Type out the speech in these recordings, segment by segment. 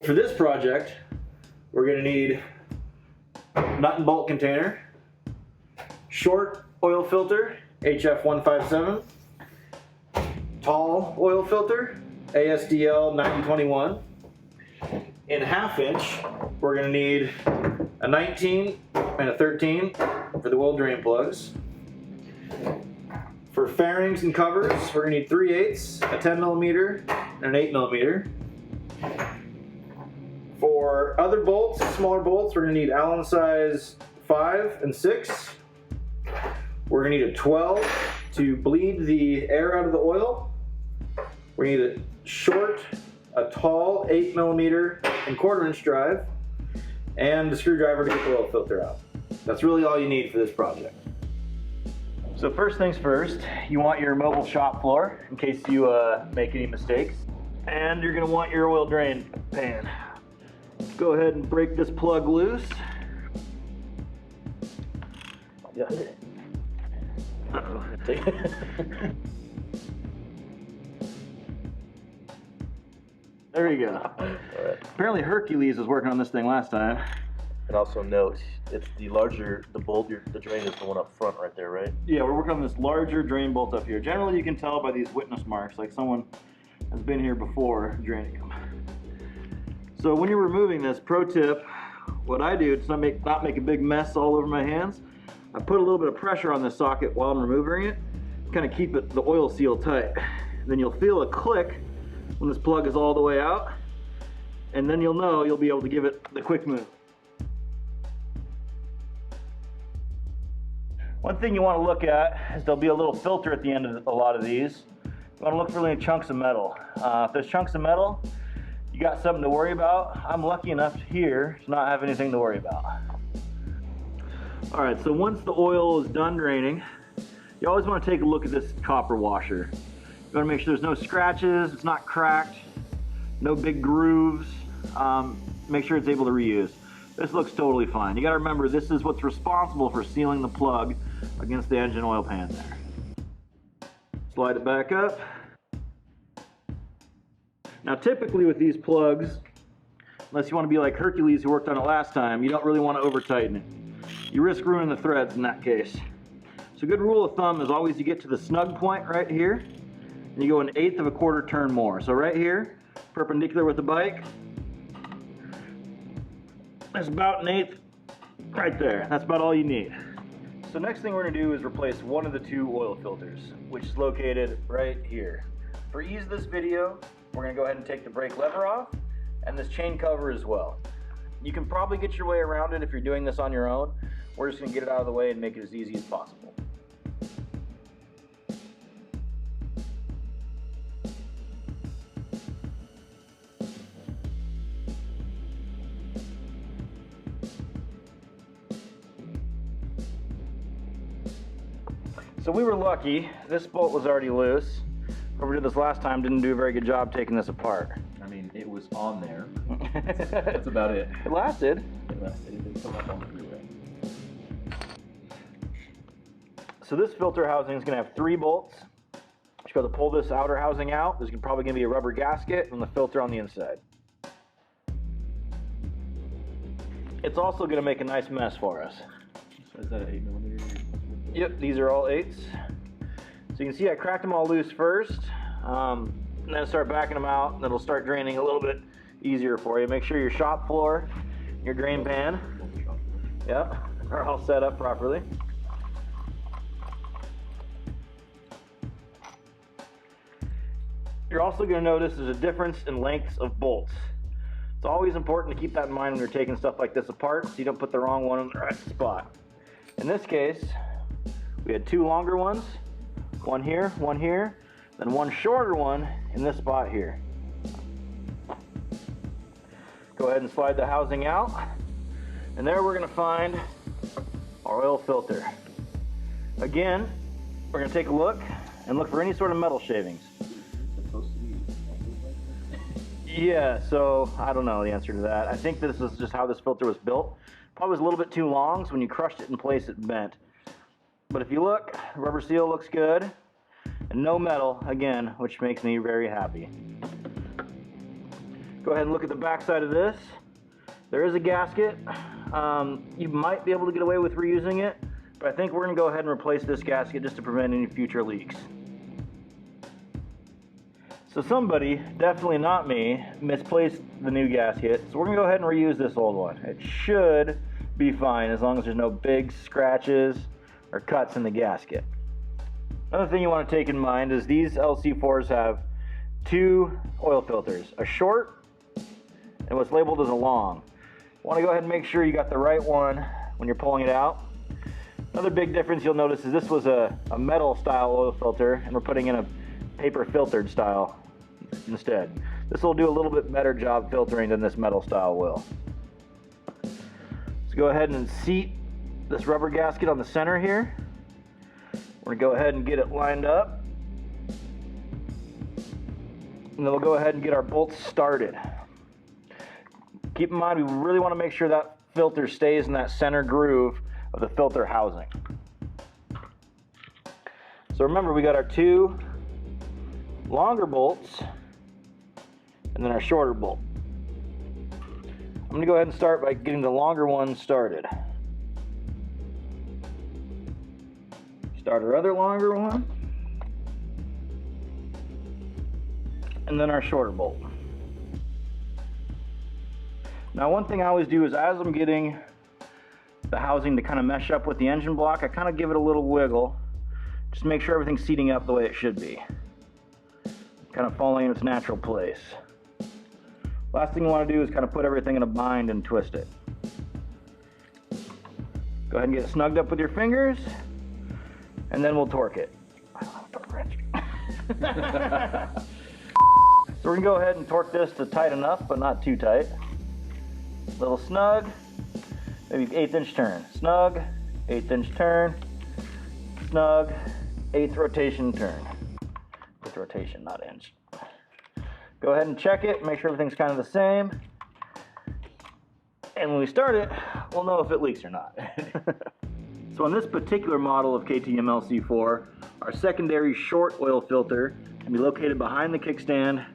For this project, we're going to need nut and bolt container, short oil filter, HF157, tall oil filter, ASDL 9021. In 1/2 inch, we're going to need a 19 and a 13 for the oil drain plugs. For fairings and covers, we're going to need 3/8, a 10mm, and an 8mm. For other bolts, smaller bolts, we're going to need Allen size 5 and 6. We're going to need a 12 to bleed the air out of the oil. We need a short, a tall 8mm and 1/4 inch drive, and the screwdriver to get the oil filter out. That's really all you need for this project. So first things first, you want your mobile shop floor in case you make any mistakes. And you're going to want your oil drain pan. Go ahead and break this plug loose. Yeah. Uh-oh. There you go. Alright. Apparently Hercules was working on this thing last time. And also note, it's the larger, the bolt, the drain is the one up front right there, right? Yeah, we're working on this larger drain bolt up here. Generally you can tell by these witness marks, like someone has been here before draining them. So when you're removing this, pro tip, what I do to not make a big mess all over my hands, I put a little bit of pressure on this socket while I'm removing it, kind of keep the oil seal tight. Then you'll feel a click when this plug is all the way out, and then you'll know you'll be able to give it the quick move. One thing you want to look at is there'll be a little filter at the end of a lot of these. You want to look for any chunks of metal. If there's chunks of metal, you got something to worry about. I'm lucky enough here to not have anything to worry about. All right, so once the oil is done draining, you always want to take a look at this copper washer. You want to make sure there's no scratches, it's not cracked, no big grooves. Make sure it's able to reuse. This looks totally fine. You got to remember, this is what's responsible for sealing the plug against the engine oil pan there. Slide it back up. Now typically with these plugs, unless you want to be like Hercules who worked on it last time, you don't really want to over tighten it. You risk ruining the threads in that case. So a good rule of thumb is always you get to the snug point right here, and you go 1/8 of a 1/4 turn more. So right here, perpendicular with the bike, there's about 1/8 right there. That's about all you need. So next thing we're going to do is replace one of the 2 oil filters, which is located right here. For ease of this video, we're going to go ahead and take the brake lever off and this chain cover as well. You can probably get your way around it if you're doing this on your own. We're just going to get it out of the way and make it as easy as possible. So we were lucky, this bolt was already loose. Whoever did this last time didn't do a very good job taking this apart. I mean, it was on there. That's about it. It lasted. It lasted. It didn't come up on the freeway. So this filter housing is going to have 3 bolts. You're going to pull this outer housing out. There's probably going to be a rubber gasket and the filter on the inside. It's also going to make a nice mess for us. So is that an 8mm? Yep, these are all 8s. So you can see I cracked them all loose first, and then start backing them out, and it'll start draining a little bit easier for you. Make sure your shop floor, your drain pan, yep, are all set up properly. You're also going to notice there's a difference in lengths of bolts. It's always important to keep that in mind when you're taking stuff like this apart so you don't put the wrong one in the right spot. In this case, we had 2 longer ones, one here, then one shorter one in this spot here. Go ahead and slide the housing out, and there we're going to find our oil filter. Again, we're going to take a look and look for any sort of metal shavings. Yeah, so I don't know the answer to that. I think this is just how this filter was built. Probably was a little bit too long, so when you crushed it in place, it bent. But if you look, the rubber seal looks good, and no metal, again, which makes me very happy. go ahead and look at the back side of this. There is a gasket. You might be able to get away with reusing it, but I think we're gonna go ahead and replace this gasket just to prevent any future leaks. So somebody, definitely not me, misplaced the new gasket, so we're gonna go ahead and reuse this old one. It should be fine as long as there's no big scratches or cuts in the gasket. Another thing you want to take in mind is these LC4s have two oil filters, a short and what's labeled as a long. You want to go ahead and make sure you got the right one when you're pulling it out. Another big difference you'll notice is this was a metal style oil filter and we're putting in a paper filtered style instead. This will do a little bit better job filtering than this metal style will. Let's go ahead and seat this rubber gasket on the center here. We're gonna go ahead and get it lined up. And then we'll go ahead and get our bolts started. Keep in mind, we really want to make sure that filter stays in that center groove of the filter housing. So remember, we got our two longer bolts and then our shorter bolt. I'm going to go ahead and start by getting the longer one started. Start our other longer one and then our shorter bolt. Now, one thing I always do is as I'm getting the housing to kind of mesh up with the engine block, I kind of give it a little wiggle, just to make sure everything's seating up the way it should be, kind of falling in its natural place. Last thing you want to do is kind of put everything in a bind and twist it. Go ahead and get it snugged up with your fingers, and then we'll torque it. I don't have a torque wrench. So we're gonna go ahead and torque this to tight enough, but not too tight. Little snug, maybe 1/8 inch turn. Snug, 1/8 inch turn. Snug, 1/8 rotation turn. 1/8 rotation, not inch. Go ahead and check it, make sure everything's kind of the same. And when we start it, we'll know if it leaks or not. So on this particular model of KTM LC4, our secondary short oil filter can be located behind the kickstand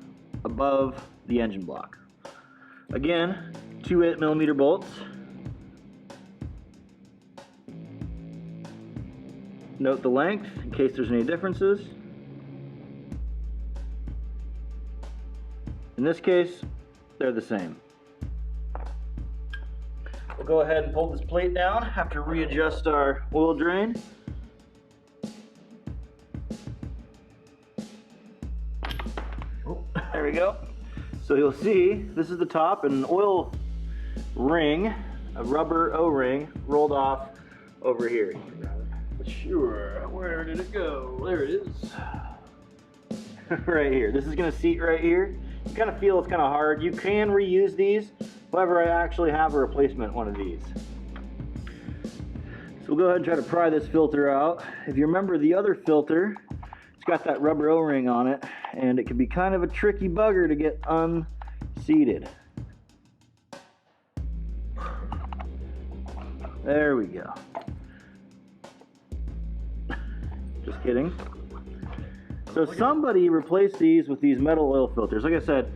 above the engine block. Again, 2 8mm bolts. Note the length in case there's any differences. In this case, they're the same. We'll go ahead and pull this plate down, have to readjust our oil drain. Oh, there we go. So you'll see, this is the top, and an oil ring, a rubber O-ring, rolled off over here. Sure, where did it go? There it is. Right here. This is going to seat right here. You kind of feel it's kind of hard. You can reuse these. However, I actually have a replacement one of these. So we'll go ahead and try to pry this filter out. If you remember the other filter, it's got that rubber O-ring on it, and it can be kind of a tricky bugger to get unseated. There we go. Just kidding. So somebody replaced these with these metal oil filters. Like I said,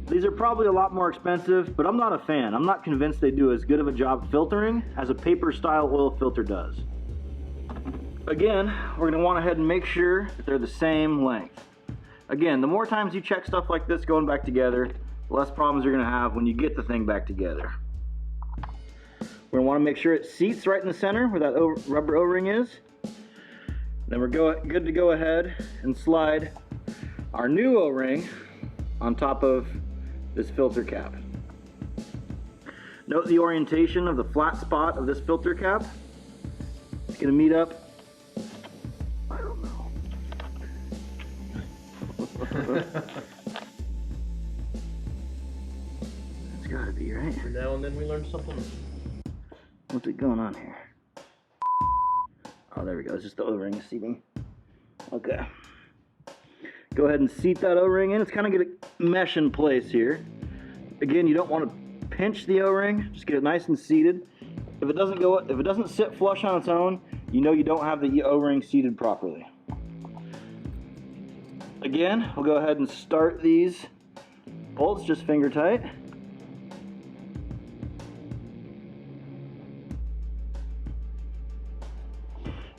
these are probably a lot more expensive, but I'm not a fan. I'm not convinced they do as good of a job filtering as a paper style oil filter does. Again, we're gonna want to head and make sure that they're the same length. Again, the more times you check stuff like this going back together, the less problems you're gonna have when you get the thing back together. We're gonna want to make sure it seats right in the center where that rubber O-ring is. Then we're good to go ahead and slide our new O-ring on top of this filter cap. Note the orientation of the flat spot of this filter cap. It's going to meet up, I don't know. It's got to be, right? Every now and then we learn something. What's it going on here? Oh, there we go. It's just the O-ring seating. Okay. Go ahead and seat that O-ring in. It's kind of going to mesh in place here. Again, you don't want to pinch the O-ring. Just get it nice and seated. If it doesn't sit flush on its own, you know you don't have the O-ring seated properly. Again, we'll go ahead and start these bolts just finger tight.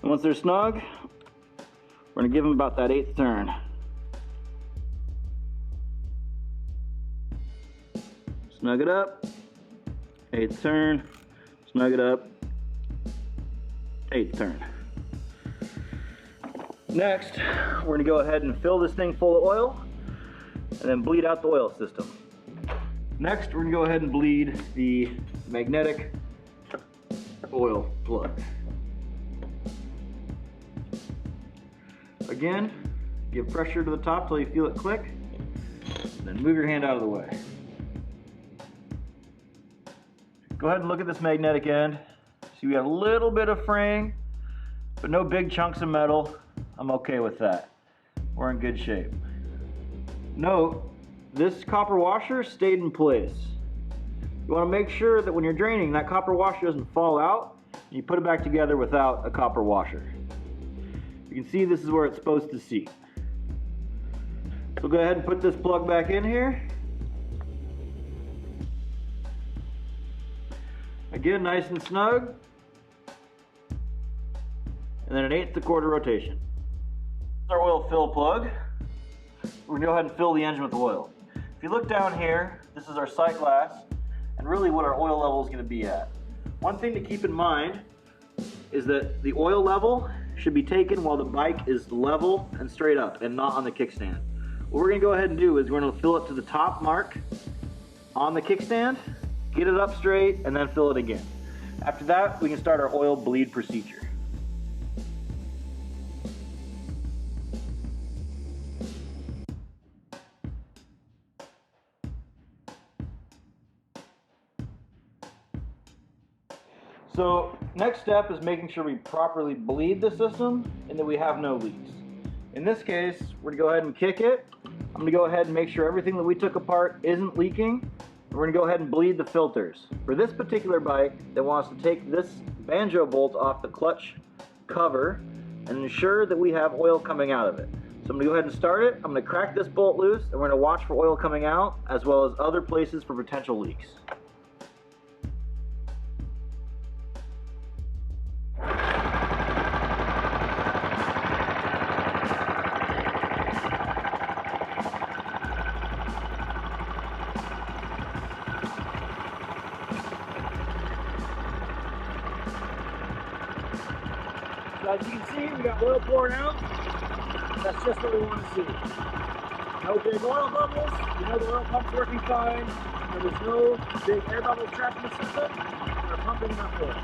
And once they're snug, we're going to give them about that 1/8 turn. Snug it up, 1/8 turn, snug it up, 1/8 turn. Next, we're going to go ahead and fill this thing full of oil and then bleed out the oil system. Next, we're going to go ahead and bleed the magnetic oil plug. Again, give pressure to the top till you feel it click, then move your hand out of the way. Go ahead and look at this magnetic end. See, we have a little bit of fraying, but no big chunks of metal. I'm okay with that. We're in good shape. Note, this copper washer stayed in place. You want to make sure that when you're draining, that copper washer doesn't fall out, and you put it back together without a copper washer. You can see this is where it's supposed to seat. So go ahead and put this plug back in here. Again, nice and snug. And then an 1/8 rotation. This is our oil fill plug. We're going to go ahead and fill the engine with oil. If you look down here, this is our sight glass and really what our oil level is going to be at. One thing to keep in mind is that the oil level should be taken while the bike is level and straight up and not on the kickstand. What we're going to go ahead and do is we're going to fill it to the top mark on the kickstand, get it up straight, and then fill it again. After that, we can start our oil bleed procedure. So next step is making sure we properly bleed the system and that we have no leaks. In this case, we're going to go ahead and kick it. I'm going to go ahead and make sure everything that we took apart isn't leaking. We're going to go ahead and bleed the filters. For this particular bike, they want us to take this banjo bolt off the clutch cover and ensure that we have oil coming out of it. So I'm going to go ahead and start it. I'm going to crack this bolt loose and we're going to watch for oil coming out as well as other places for potential leaks. So as you can see, we got oil pouring out. That's just what we want to see. No big oil bubbles. You know the oil pump's working fine. And there's no big air bubbles trapped in the system. We're pumping enough oil.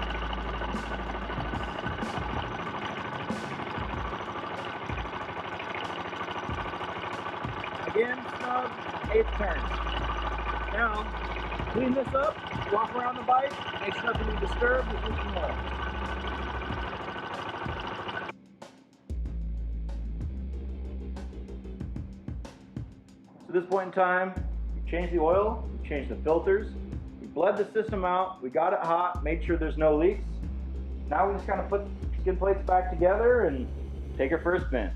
Again, snug, 1/8 turn. Now, clean this up, walk around the bike, make sure nothing is disturbed with leaking oil. So at this point in time, we changed the oil, we changed the filters, we bled the system out, we got it hot, made sure there's no leaks. Now we just kind of put skid plates back together and take her for a spin.